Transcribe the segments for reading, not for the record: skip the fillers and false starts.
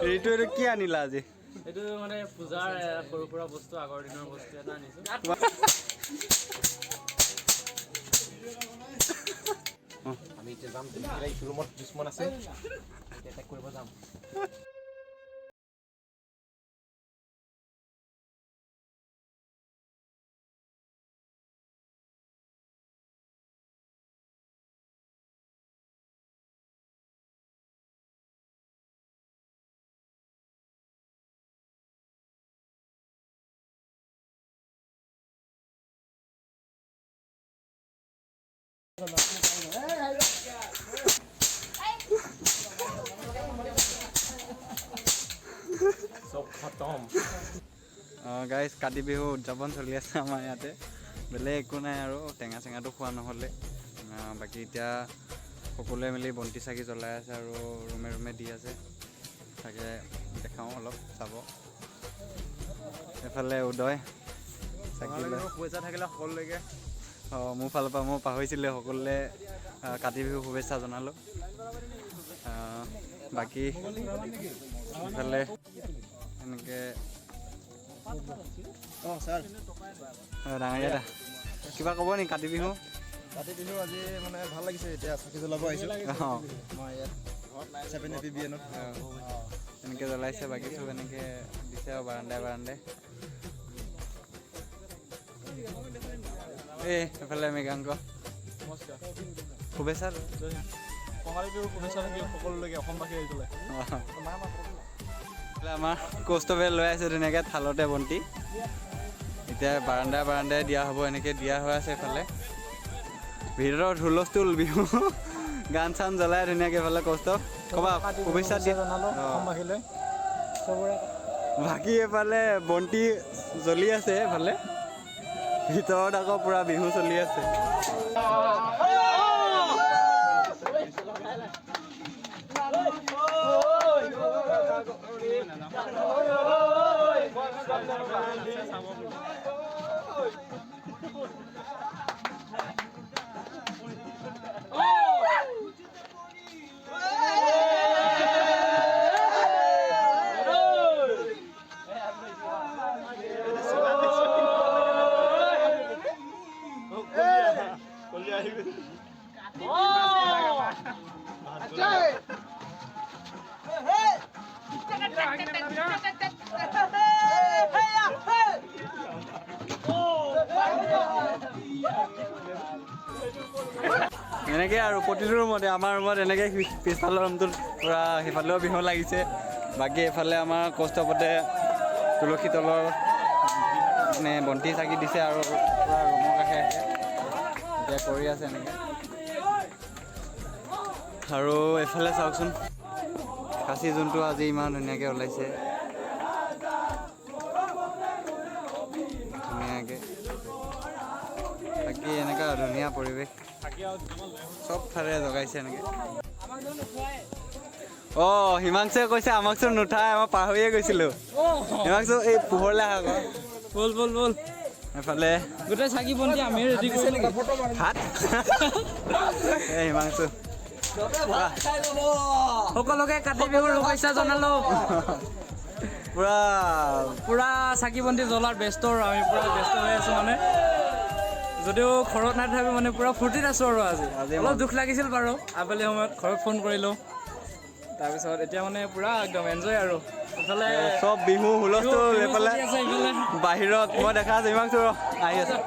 এইটো কি আনিলা আজি? এইটো মানে পূজাৰ সৰু সুৰা বস্তু আগৰ দিনৰ বস্তু এটা আনিছো। আমি এতিয়া যাম ৰুমত দুশ্মন আছে এটেক কৰিব যাম। চব খতম। গাইজ কাতি বিহু উদযাপন চলি আছে আমাৰ ইয়াতে। বেলেগ একো নাই আৰু টেঙা চেঙাটো খোৱা নহ'লে। বাকী এতিয়া সকলোৱে মিলি বন্তি চাকি জ্বলাই আছে আৰু ৰুমে ৰুমে দি আছে। তাকে দেখাওঁ অলপ চাব। এফালে উদয় চাকি পইচা থাকিলে সকলোলৈকে। মোৰ ফালৰ পৰা মই পাহৰিছিলোঁ, সকলোৱে কাতি বিহু শুভেচ্ছা জনালোঁ। বাকী ইফালে এনেকৈ ডাঙৰীয়া কিবা ক'ব নেকি কাতি বিহু? কাতি বিহু আজি মানে ভাল লাগিছে, এতিয়া চাকি জ্বলাব আহিছোঁ আমাৰ ইয়াত এনেকৈ জ্বলাইছে। বাকী চব এনেকৈ দিছে আৰু বাৰান্দাই বাৰান্দাই। এইফালে মৃগাংক শুভেচ্ছা। কঙালী বিহু শুভেচ্ছা থাকিল সকলোলৈকে অসমবাসী আহিছিলে। আমাৰ কৌস্তৱে লৈ আছে ধুনীয়াকৈ থালতে বন্তি। এতিয়া বাৰান্দাই বাৰান্দাই দিয়া হ'ব, এনেকৈ দিয়া হৈ আছে। এইফালে ভিতৰত হুলস্থুল বিহু গান চান জ্বলাই ধুনীয়াকৈ এইফালে কৌস্তৱ ক'বা শুভেচ্ছা দিয়ে অসমবাসীলৈ চবৰে। বাকী এইফালে বন্তি জ্বলি আছে, এইফালে ভিতৰত আকৌ পুৰা বিহু চলি আছে। এনেকৈ আৰু প্ৰতিটো ৰুমতে, আমাৰ ৰুমত এনেকৈ পিছফালৰ ৰুমটোত পূৰা সিফালেও বিহু লাগিছে। বাকী এইফালে আমাৰ কৌস্তৱতে তুলসী তলৰ মানে বন্তি চাকি দিছে আৰু পূৰা ৰুমৰ কাষে এতিয়া কৰি আছে এনেকৈ। আৰু এইফালে চাওকচোন খাচী যোনটো আজি ইমান ধুনীয়াকৈ ওলাইছে, ধুনীয়াকৈ। বাকী এনেকুৱা ধুনীয়া পৰিৱেশ চব ফালে জগাইছে এনেকৈ। হিমাংশুৱে কৈছে আমাকচো নুঠাই, মই পাহৰিয়ে গৈছিলোঁ। হিমাংশু এই পোহৰলৈ আহা আকৌ। বল বল বল। এফালে গোটেই চাকি বন্তি আমি ৰেডি কৰিছে নেকি? ভাত হিমাংশু সকলোকে কাতি বিহুৰ শুভেচ্ছা জনালোঁ। পুৰা চাকি বন্তি জ্বলাৰ ব্যস্ত আৰু আমি পুৰা ব্যস্ত হৈ আছোঁ। মানে যদিও ঘৰত নাথাকি মানে পুৰা ফূৰ্তিত আছোঁ আৰু আজি অলপ দুখ লাগিছিল বাৰু। আবেলি সময়ত ঘৰত ফোন কৰিলোঁ, তাৰপিছত এতিয়া মানে পুৰা একদম এনজয় আৰু এইফালে চব বিহু হুলস্থুল। এইফালে বাহিৰত মই দেখা আছোঁ হিমাংশু আহি আছে।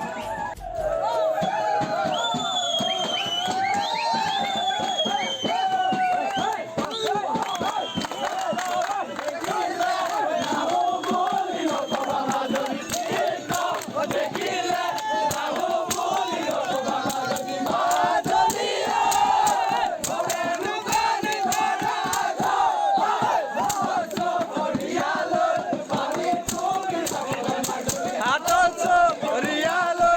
Rialo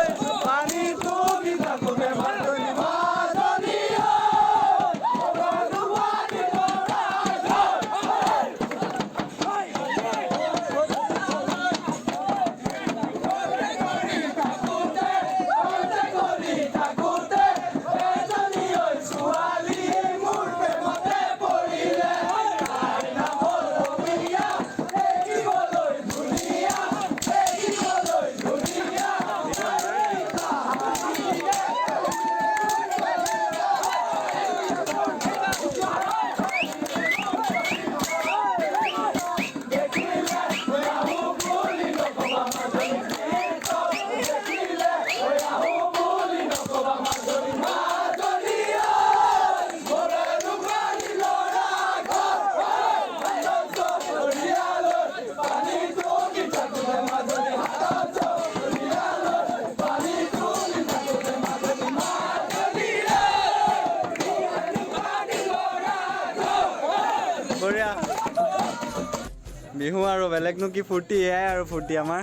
বিহু আৰু বেলেগনো কি ফূৰ্তি, এয়াই আৰু ফূৰ্তি আমাৰ।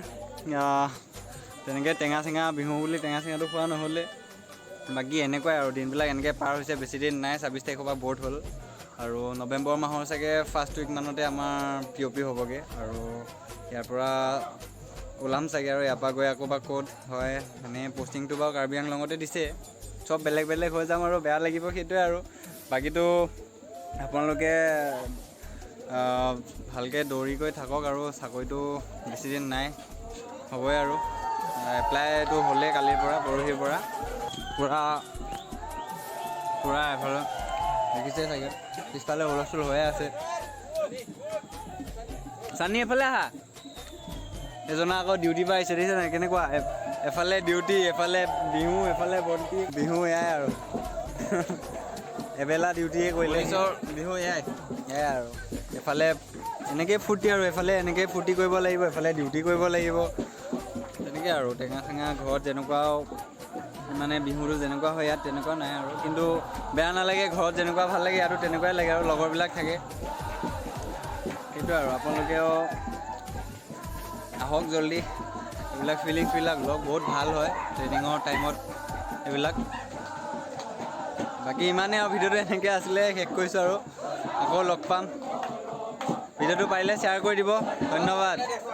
তেনেকৈ টেঙা চেঙা বিহু বুলি টেঙা চেঙাটো খোৱা নহ'লে, বাকী এনেকুৱাই আৰু দিনবিলাক এনেকৈ পাৰ হৈছে। বেছি দিন নাই, 26 তাৰিখৰ পৰা বৰ্ড হ'ল আৰু নৱেম্বৰ মাহৰ চাগে ফাৰ্ষ্ট উইকমানতে আমাৰ POP হ'বগৈ আৰু ইয়াৰ পৰা ওলাম চাগে আৰু ইয়াৰ পৰা গৈ আকৌ বা ক'ত হয় মানে পষ্টিংটো বাৰু কাৰ্বি আংলঙতে দিছে। চব বেলেগ বেলেগ হৈ যাম আৰু বেয়া লাগিব সেইটোৱে আৰু। বাকীটো আপোনালোকে ভালকৈ দৌৰি গৈ থাকক আৰু চাকৰিটো বেছি দিন নাই, হ'বই আৰু। এপ্লাইটো হ'লেই কালিৰ পৰা পৰহিৰ পৰা পূৰা এফালে দেখিছে চাগে পিছফালে হুলস্থুল হৈয়ে আছে। চানি এফালে আহা, এজনা আকৌ ডিউটিৰ পৰা আহিছে দেখিছে নাই কেনেকুৱা, এফালে ডিউটি এফালে বিহু এফালে বন্তি বিহু, এয়াই আৰু এবেলা ডিউটিয়ে কৰিলে বিহু এয়াই আৰু। এফালে এনেকৈয়ে ফূৰ্তি আৰু এফালে এনেকৈয়ে ফূৰ্তি কৰিব লাগিব, এফালে ডিউটি কৰিব লাগিব, তেনেকৈ আৰু। টেঙা চেঙা ঘৰত যেনেকুৱা মানে বিহুটো যেনেকুৱা হয় ইয়াত তেনেকুৱা নাই আৰু, কিন্তু বেয়া নালাগে। ঘৰত যেনেকুৱা ভাল লাগে ইয়াতো তেনেকুৱাই লাগে আৰু লগৰবিলাক থাকে, সেইটোৱে আৰু। আপোনালোকেও আহক জল্দি, এইবিলাক ফিলিংছবিলাক লওক, বহুত ভাল হয় ট্ৰেইনিঙৰ টাইমত এইবিলাক। বাকী ইমানেই আৰু, ভিডিঅ'টো এনেকৈ আছিলে, শেষ কৰিছোঁ আৰু। আকৌ লগ পাম, ভিডিঅ'টো পাৰিলে শ্বেয়াৰ কৰি দিব, ধন্যবাদ।